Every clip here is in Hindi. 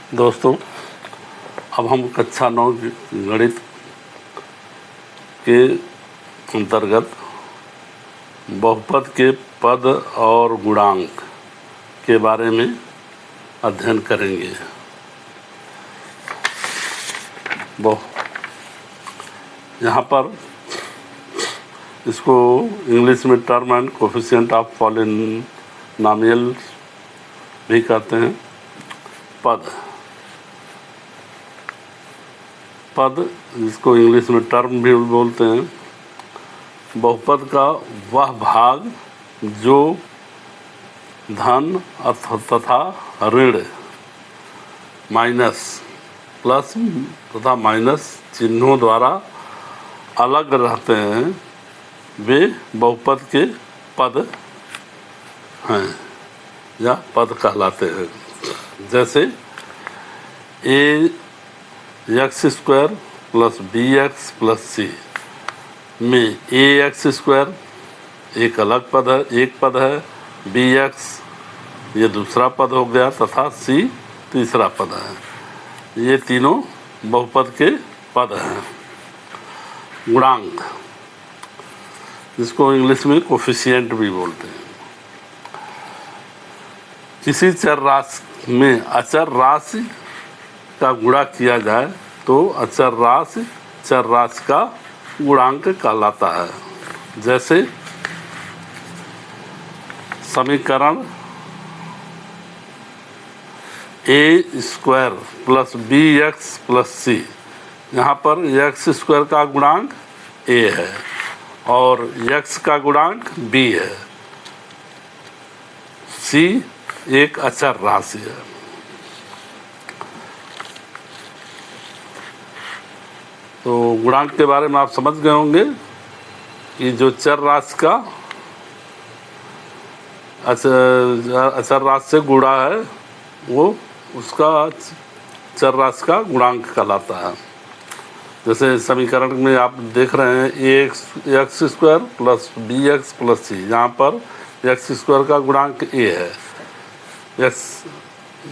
दोस्तों, अब हम कक्षा 9 गणित के अंतर्गत बहुपद के पद और गुणांक के बारे में अध्ययन करेंगे। यहाँ पर इसको इंग्लिश में term and coefficient of polynomial भी कहते हैं। पद जिसको इंग्लिश में टर्म भी बोलते हैं, बहुपद का वह भाग जो धन तथा ऋण, माइनस, प्लस तथा माइनस चिन्हों द्वारा अलग रहते हैं, वे बहुपद के पद हैं या पद कहलाते हैं। जैसे a x square plus b x plus c में ए एक्स स्क्वायर एक अलग पद है, एक पद है, बी एक्स ये दूसरा पद हो गया तथा सी तीसरा पद है। ये तीनों बहुपद के पद हैं। गुणांक जिसको इंग्लिश में कोफिशिएंट भी बोलते हैं। किसी चर राशि में अचर राशि का गुणा किया जाए तो अचर राशि चर राशि का गुणांक कहलाता है। जैसे समीकरण a square plus b x plus c, यहाँ पर एक्स स्क्वायर का गुणांक ए है और एक्स का गुणांक बी है, सी एक अचर राशि है। तो गुणांक के बारे में आप समझ गए होंगे कि जो चर राशि का अचर राशि से गुणा है वो उसका चर राशि का गुणांक कहलाता है। जैसे समीकरण में आप देख रहे हैं a x square plus b x plus c, यहाँ पर एक्स स्क्वायर का गुणांक ए है,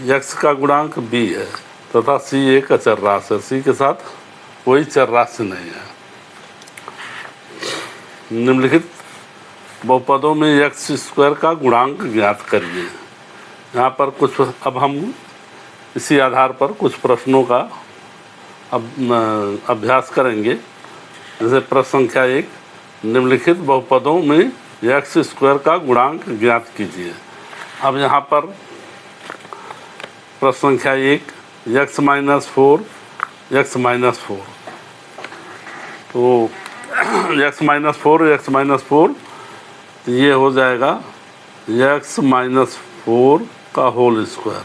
एक्स का गुणांक बी है तथा सी एक अचर राशि है, सी के साथ कोई चर राशि नहीं है। निम्नलिखित बहुपदों में एक्स स्क्वायर का गुणांक ज्ञात करिए। यहाँ पर कुछ अब हम इसी आधार पर कुछ प्रश्नों का अभ्यास करेंगे। जैसे प्रश्न संख्या 1, निम्नलिखित बहुपदों में एक्स स्क्वायर का गुणांक ज्ञात कीजिए। अब यहाँ पर प्रश्न संख्या 1, एक्स माइनस 4 एक्स माइनस 4, तो एक्स माइनस 4 ये हो जाएगा एक्स माइनस 4 का होल स्क्वायर।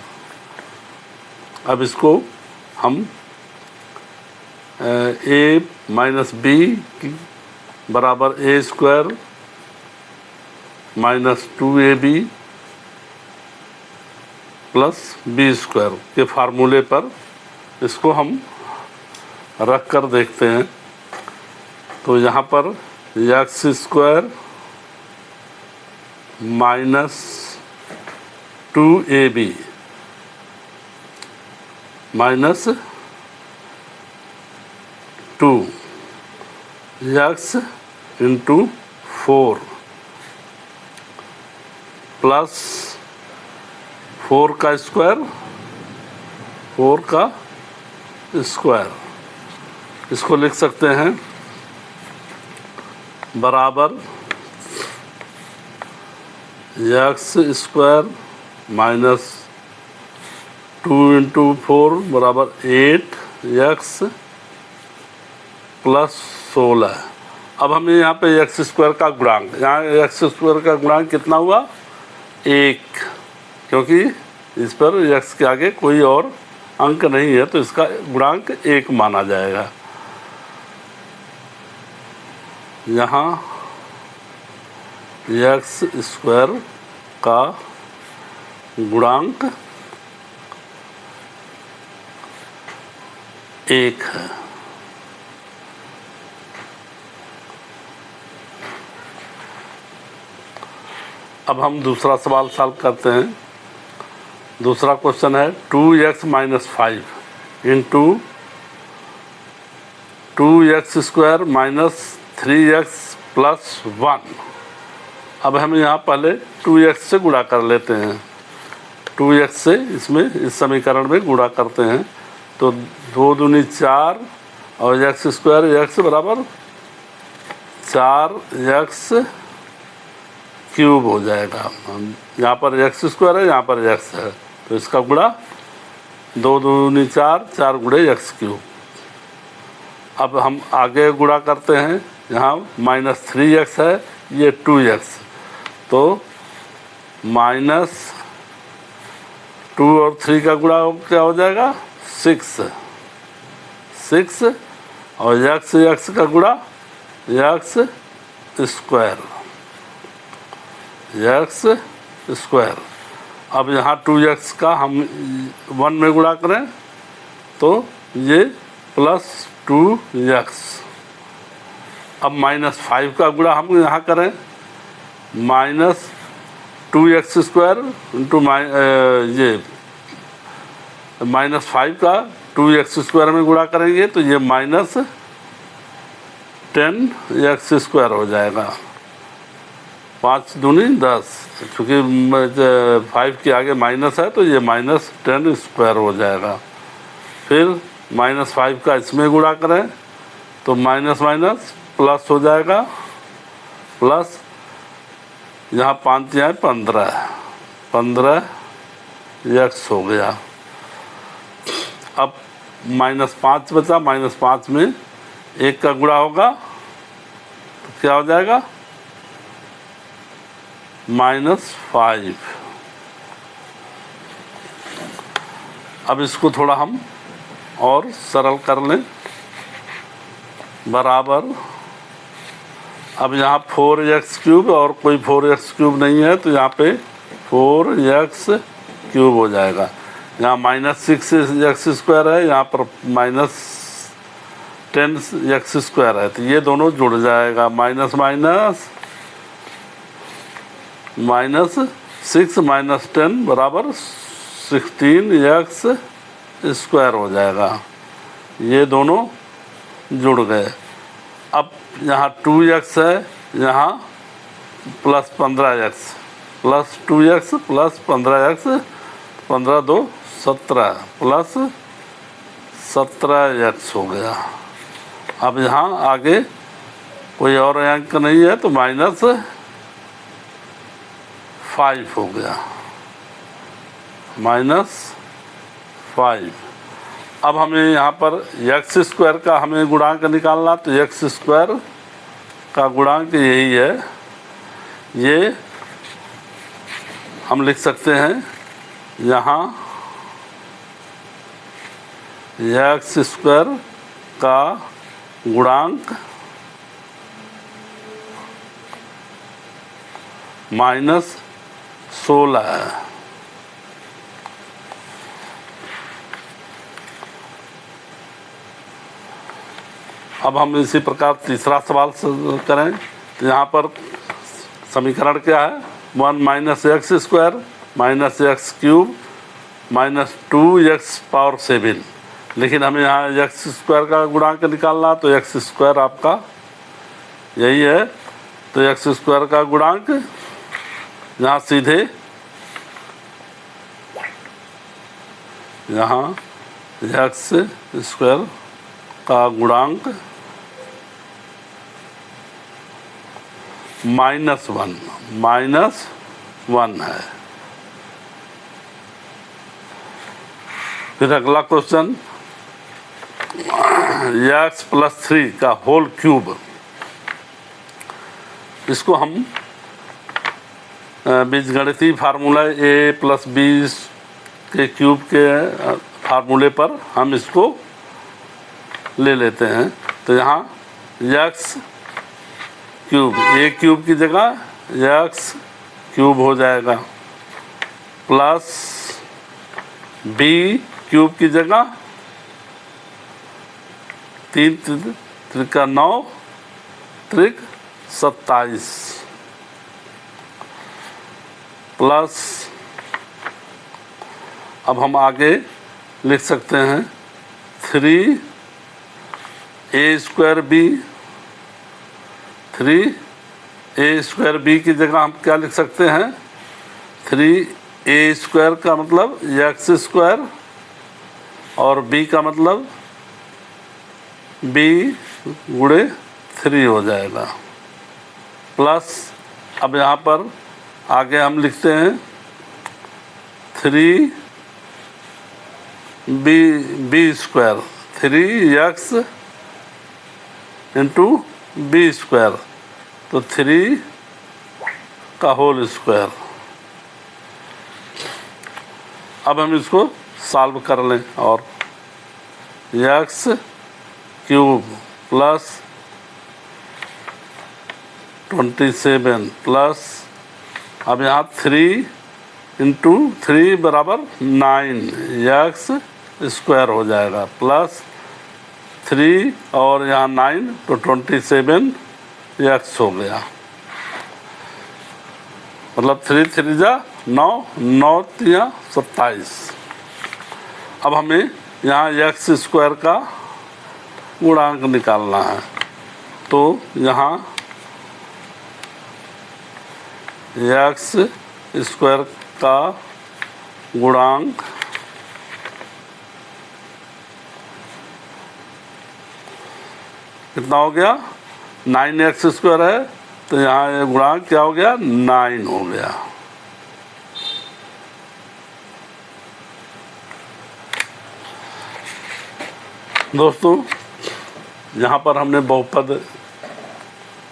अब इसको हम ए माइनस बी बराबर a square minus 2ab plus b square के फार्मूले पर इसको हम रख कर देखते हैं। तो यहाँ पर x square minus 2ab minus 2 x into 4 plus 4 का स्क्वायर, 4 का स्क्वायर, इसको लिख सकते हैं बराबर एक्स स्क्वायर माइनस 2 इंटू 4 बराबर 8 एक्स प्लस 16। अब हमें यहाँ पे एक्स स्क्वायर का गुणांक, यहाँ एक्स स्क्वायर का गुणांक कितना हुआ? 1, क्योंकि इस पर एक्स के आगे कोई और अंक नहीं है तो इसका गुणांक 1 माना जाएगा। यहाँ एक्स स्क्वायर का गुणांक 1 है। अब हम दूसरा सवाल सॉल्व करते हैं। दूसरा क्वेश्चन है 2x minus 5 into 2x² minus 3x plus 1। अब हम यहाँ पहले 2x से गुणा कर लेते हैं, 2x से इसमें इस समीकरण में गुणा करते हैं तो 2 दूनी 4 और x² x बराबर 4x³ हो जाएगा। यहाँ पर x² है, यहाँ पर x है, तो इसका गुणा 2 दूनी 4, 4 गुणे x³। अब हम आगे गुणा करते हैं, यहाँ माइनस 3x है, ये 2x, तो माइनस 2 और 3 का गुणा क्या हो जाएगा 6 और x का गुणा x²। अब यहाँ 2x का हम 1 में गुणा करें तो ये प्लस 2x। अब माइनस 5 का गुणा हम यहाँ करें, माइनस 2x² इंटू ये माइनस 5 का 2x² में गुणा करेंगे तो ये माइनस 10x² हो जाएगा। 5 दूनी 10, चूँकि 5 के आगे माइनस है तो ये माइनस 10² हो जाएगा। फिर माइनस 5 का इसमें गुणा करें तो माइनस माइनस प्लस हो जाएगा, प्लस यहाँ 5 जाए 15x हो गया। अब माइनस 5 बचा, माइनस 5 में 1 का गुणा होगा तो क्या हो जाएगा -5। अब इसको थोड़ा हम और सरल कर लें, बराबर अब यहाँ 4x³ और कोई 4x³ नहीं है तो यहाँ पे 4x³ हो जाएगा। यहाँ माइनस 6x² है, यहाँ पर माइनस 10x² है, तो ये दोनों जुड़ जाएगा, माइनस माइनस माइनस 6 माइनस 10 बराबर 16x² हो जाएगा। ये दोनों जुड़ गए। अब यहाँ 2x है, यहाँ plus 15x, plus 2x plus 15x, 15 2 17 plus 17x हो गया। अब यहाँ आगे कोई और अंक नहीं है तो -5 हो गया, -5। अब हमें यहाँ पर x² का हमें गुणांक निकालना, तो x² का गुणांक यही है, ये हम लिख सकते हैं यहाँ x² का गुणांक -16 है। अब हम इसी प्रकार तीसरा सवाल करें तो यहाँ पर समीकरण क्या है, 1 minus x² minus x³ minus 2x⁻7। लेकिन हमें यहाँ x² का गुणांक निकालना, तो x² आपका यही है, तो x² का गुणांक यहाँ सीधे यहाँ x² का गुणांक -1 है। फिर अगला क्वेश्चन, x+3 का होल क्यूब, इसको हम बीजगणितीय फार्मूला a+b के क्यूब के फार्मूले पर हम इसको ले लेते हैं। तो यहाँ x³ a³ की जगह x³ हो जाएगा, प्लस b³ की जगह 3 त्रिका 9 त्रिक 27 प्लस अब हम आगे लिख सकते हैं 3a² b, 3a² b की जगह हम क्या लिख सकते हैं, 3a² का मतलब x² और b का मतलब b गुणे 3 हो जाएगा, प्लस अब यहाँ पर आगे हम लिखते हैं 3b² 3x इंटू b², तो 3 का होल स्क्वायर। अब हम इसको सॉल्व कर लें और x³ प्लस 27 प्लस अब यहाँ 3 इंटू 3 बराबर 9x² हो जाएगा, प्लस 3 और यहाँ 9 तो 27x हो गया, मतलब 3 3 जा 9, 9 3 27। अब हमें यहाँ x² का गुणांक निकालना है, तो यहाँ x² का गुणांक कितना हो गया, 9x² है, तो यहाँ ये गुणांक क्या हो गया, 9 हो गया। दोस्तों, यहाँ पर हमने बहुपद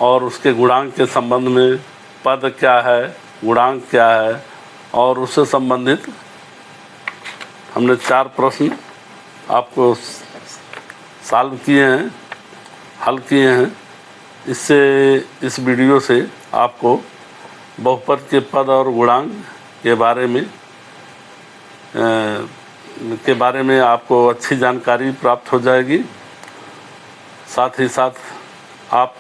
और उसके गुणांक के संबंध में पद क्या है, गुणांक क्या है और उससे संबंधित हमने 4 प्रश्न आपको सॉल्व किए हैं, हल किए हैं। इससे इस वीडियो से आपको बहुपद के पद और गुणांक के बारे में आपको अच्छी जानकारी प्राप्त हो जाएगी। साथ ही साथ आप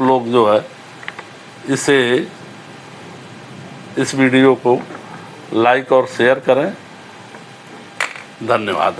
लोग जो है इस वीडियो को लाइक और शेयर करें। धन्यवाद।